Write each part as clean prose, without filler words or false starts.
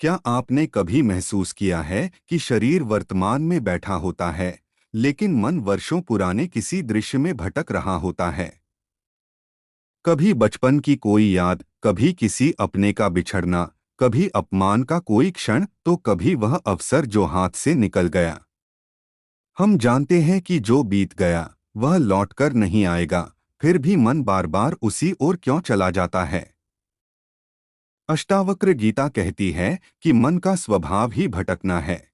क्या आपने कभी महसूस किया है कि शरीर वर्तमान में बैठा होता है, लेकिन मन वर्षों पुराने किसी दृश्य में भटक रहा होता है? कभी बचपन की कोई याद, कभी किसी अपने का बिछड़ना, कभी अपमान का कोई क्षण, तो कभी वह अवसर जो हाथ से निकल गया। हम जानते हैं कि जो बीत गया वह लौटकर नहीं आएगा, फिर भी मन बार बार उसी ओर क्यों चला जाता है? अष्टावक्र गीता कहती है कि मन का स्वभाव ही भटकना है।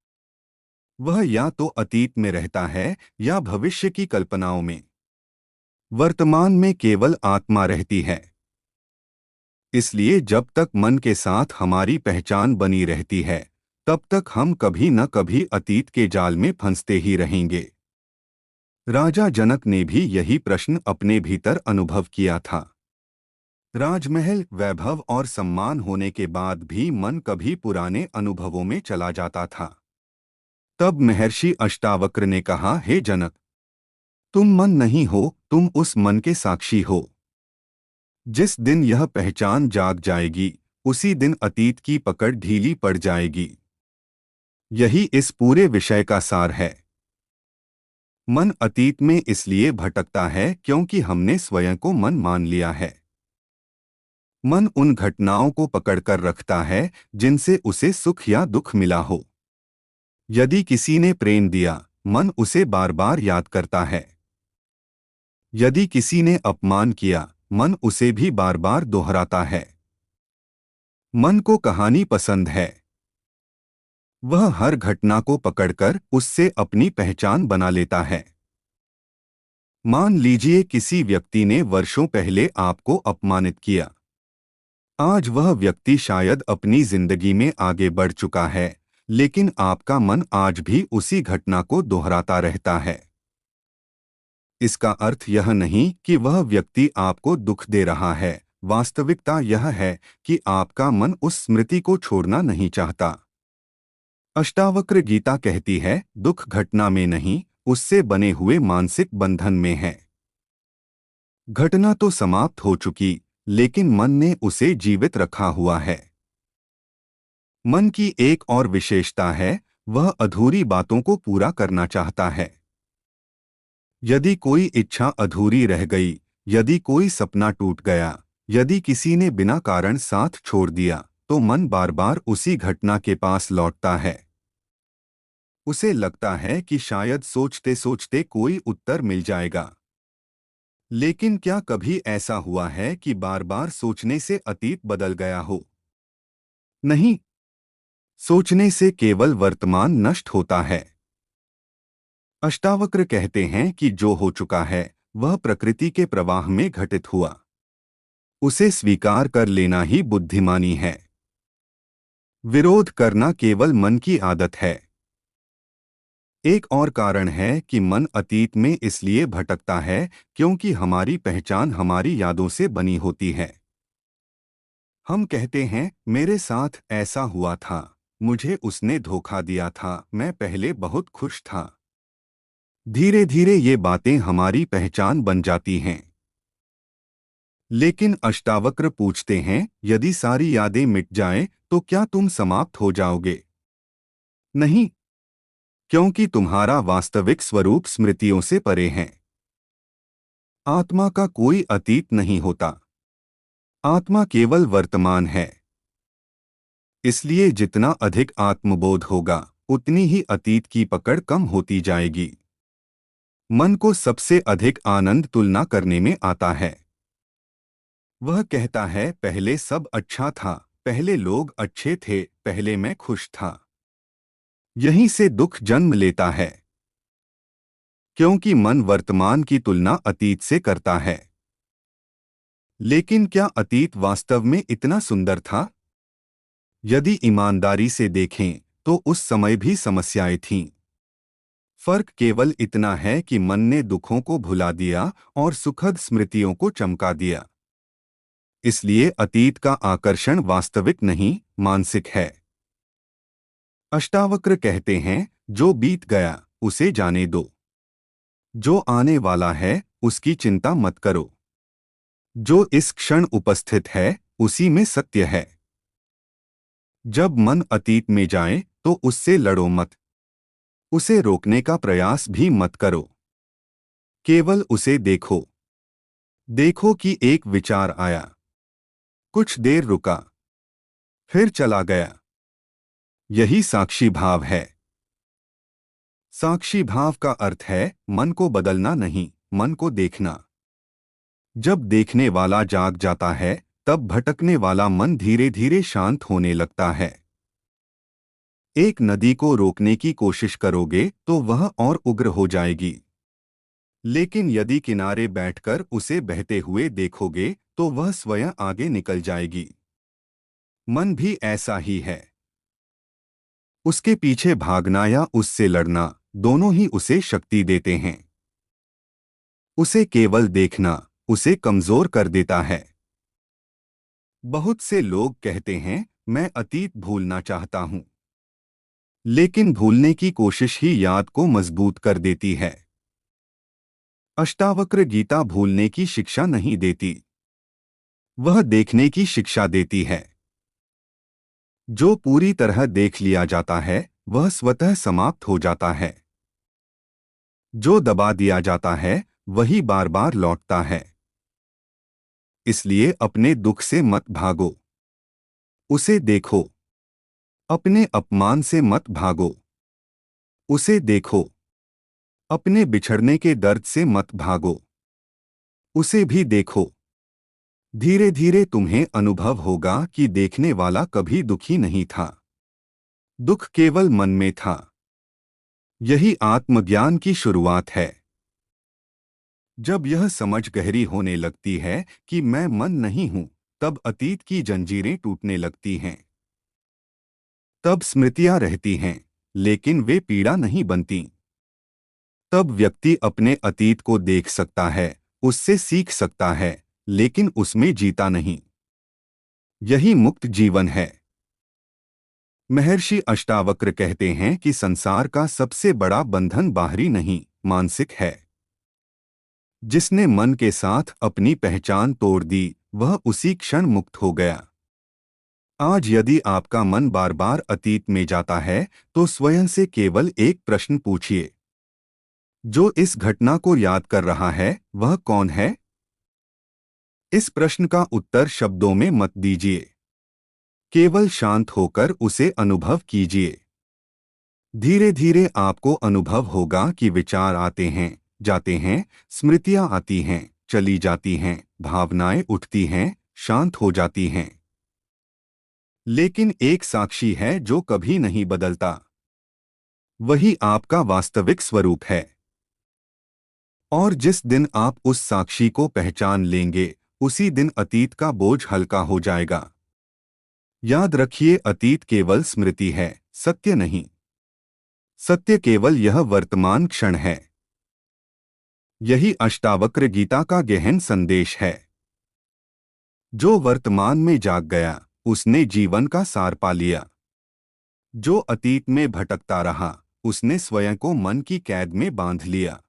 वह या तो अतीत में रहता है या भविष्य की कल्पनाओं में। वर्तमान में केवल आत्मा रहती है। इसलिए जब तक मन के साथ हमारी पहचान बनी रहती है, तब तक हम कभी न कभी अतीत के जाल में फंसते ही रहेंगे। राजा जनक ने भी यही प्रश्न अपने भीतर अनुभव किया था। राजमहल, वैभव और सम्मान होने के बाद भी मन कभी पुराने अनुभवों में चला जाता था। तब महर्षि अष्टावक्र ने कहा, हे जनक, तुम मन नहीं हो, तुम उस मन के साक्षी हो। जिस दिन यह पहचान जाग जाएगी, उसी दिन अतीत की पकड़ ढीली पड़ जाएगी। यही इस पूरे विषय का सार है। मन अतीत में इसलिए भटकता है क्योंकि हमने स्वयं को मन मान लिया है। मन उन घटनाओं को पकड़कर रखता है जिनसे उसे सुख या दुख मिला हो। यदि किसी ने प्रेम दिया, मन उसे बार बार याद करता है। यदि किसी ने अपमान किया, मन उसे भी बार बार दोहराता है। मन को कहानी पसंद है। वह हर घटना को पकड़कर उससे अपनी पहचान बना लेता है। मान लीजिए किसी व्यक्ति ने वर्षों पहले आपको अपमानित किया। आज वह व्यक्ति शायद अपनी जिंदगी में आगे बढ़ चुका है, लेकिन आपका मन आज भी उसी घटना को दोहराता रहता है। इसका अर्थ यह नहीं कि वह व्यक्ति आपको दुख दे रहा है। वास्तविकता यह है कि आपका मन उस स्मृति को छोड़ना नहीं चाहता। अष्टावक्र गीता कहती है, दुख घटना में नहीं, उससे बने हुए मानसिक बंधन में है। घटना तो समाप्त हो चुकी, लेकिन मन ने उसे जीवित रखा हुआ है। मन की एक और विशेषता है, वह अधूरी बातों को पूरा करना चाहता है। यदि कोई इच्छा अधूरी रह गई, यदि कोई सपना टूट गया, यदि किसी ने बिना कारण साथ छोड़ दिया, तो मन बार बार उसी घटना के पास लौटता है। उसे लगता है कि शायद सोचते सोचते कोई उत्तर मिल जाएगा। लेकिन क्या कभी ऐसा हुआ है कि बार बार सोचने से अतीत बदल गया हो? नहीं। सोचने से केवल वर्तमान नष्ट होता है। अष्टावक्र कहते हैं कि जो हो चुका है वह प्रकृति के प्रवाह में घटित हुआ। उसे स्वीकार कर लेना ही बुद्धिमानी है। विरोध करना केवल मन की आदत है। एक और कारण है कि मन अतीत में इसलिए भटकता है क्योंकि हमारी पहचान हमारी यादों से बनी होती है। हम कहते हैं, मेरे साथ ऐसा हुआ था, मुझे उसने धोखा दिया था, मैं पहले बहुत खुश था। धीरे धीरे ये बातें हमारी पहचान बन जाती हैं। लेकिन अष्टावक्र पूछते हैं, यदि सारी यादें मिट जाएं, तो क्या तुम समाप्त हो जाओगे? नहीं, क्योंकि तुम्हारा वास्तविक स्वरूप स्मृतियों से परे है। आत्मा का कोई अतीत नहीं होता। आत्मा केवल वर्तमान है। इसलिए जितना अधिक आत्मबोध होगा, उतनी ही अतीत की पकड़ कम होती जाएगी। मन को सबसे अधिक आनंद तुलना करने में आता है। वह कहता है, पहले सब अच्छा था, पहले लोग अच्छे थे, पहले मैं खुश था। यहीं से दुख जन्म लेता है, क्योंकि मन वर्तमान की तुलना अतीत से करता है। लेकिन क्या अतीत वास्तव में इतना सुंदर था? यदि ईमानदारी से देखें, तो उस समय भी समस्याएं थीं। फर्क केवल इतना है कि मन ने दुखों को भुला दिया और सुखद स्मृतियों को चमका दिया। इसलिए अतीत का आकर्षण वास्तविक नहीं, मानसिक है। अष्टावक्र कहते हैं, जो बीत गया उसे जाने दो। जो आने वाला है उसकी चिंता मत करो। जो इस क्षण उपस्थित है उसी में सत्य है। जब मन अतीत में जाए तो उससे लड़ो मत, उसे रोकने का प्रयास भी मत करो। केवल उसे देखो। देखो कि एक विचार आया, कुछ देर रुका, फिर चला गया। यही साक्षी भाव है। साक्षी भाव का अर्थ है मन को बदलना नहीं, मन को देखना। जब देखने वाला जाग जाता है, तब भटकने वाला मन धीरे धीरे शांत होने लगता है। एक नदी को रोकने की कोशिश करोगे तो वह और उग्र हो जाएगी, लेकिन यदि किनारे बैठकर उसे बहते हुए देखोगे तो वह स्वयं आगे निकल जाएगी। मन भी ऐसा ही है। उसके पीछे भागना या उससे लड़ना, दोनों ही उसे शक्ति देते हैं। उसे केवल देखना उसे कमजोर कर देता है। बहुत से लोग कहते हैं, मैं अतीत भूलना चाहता हूं, लेकिन भूलने की कोशिश ही याद को मजबूत कर देती है। अष्टावक्र गीता भूलने की शिक्षा नहीं देती, वह देखने की शिक्षा देती है। जो पूरी तरह देख लिया जाता है वह स्वतः समाप्त हो जाता है। जो दबा दिया जाता है वही बार बार लौटता है। इसलिए अपने दुख से मत भागो, उसे देखो। अपने अपमान से मत भागो, उसे देखो। अपने बिछड़ने के दर्द से मत भागो, उसे भी देखो। धीरे धीरे तुम्हें अनुभव होगा कि देखने वाला कभी दुखी नहीं था, दुख केवल मन में था। यही आत्मज्ञान की शुरुआत है। जब यह समझ गहरी होने लगती है कि मैं मन नहीं हूं, तब अतीत की जंजीरें टूटने लगती हैं। तब स्मृतियां रहती हैं, लेकिन वे पीड़ा नहीं बनती। तब व्यक्ति अपने अतीत को देख सकता है, उससे सीख सकता है, लेकिन उसमें जीता नहीं। यही मुक्त जीवन है। महर्षि अष्टावक्र कहते हैं कि संसार का सबसे बड़ा बंधन बाहरी नहीं, मानसिक है। जिसने मन के साथ अपनी पहचान तोड़ दी, वह उसी क्षण मुक्त हो गया। आज यदि आपका मन बार बार अतीत में जाता है, तो स्वयं से केवल एक प्रश्न पूछिए, जो इस घटना को याद कर रहा है वह कौन है? इस प्रश्न का उत्तर शब्दों में मत दीजिए, केवल शांत होकर उसे अनुभव कीजिए। धीरे धीरे आपको अनुभव होगा कि विचार आते हैं, जाते हैं, स्मृतियां आती हैं, चली जाती हैं, भावनाएं उठती हैं, शांत हो जाती हैं। लेकिन एक साक्षी है जो कभी नहीं बदलता। वही आपका वास्तविक स्वरूप है। और जिस दिन आप उस साक्षी को पहचान लेंगे, उसी दिन अतीत का बोझ हल्का हो जाएगा। याद रखिए, अतीत केवल स्मृति है, सत्य नहीं। सत्य केवल यह वर्तमान क्षण है। यही अष्टावक्र गीता का गहन संदेश है। जो वर्तमान में जाग गया, उसने जीवन का सार पा लिया। जो अतीत में भटकता रहा, उसने स्वयं को मन की कैद में बांध लिया।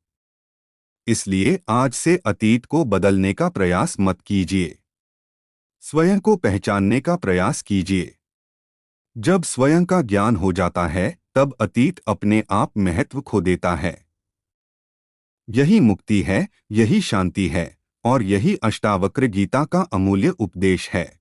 इसलिए आज से अतीत को बदलने का प्रयास मत कीजिए, स्वयं को पहचानने का प्रयास कीजिए। जब स्वयं का ज्ञान हो जाता है, तब अतीत अपने आप महत्व खो देता है। यही मुक्ति है, यही शांति है, और यही अष्टावक्र गीता का अमूल्य उपदेश है।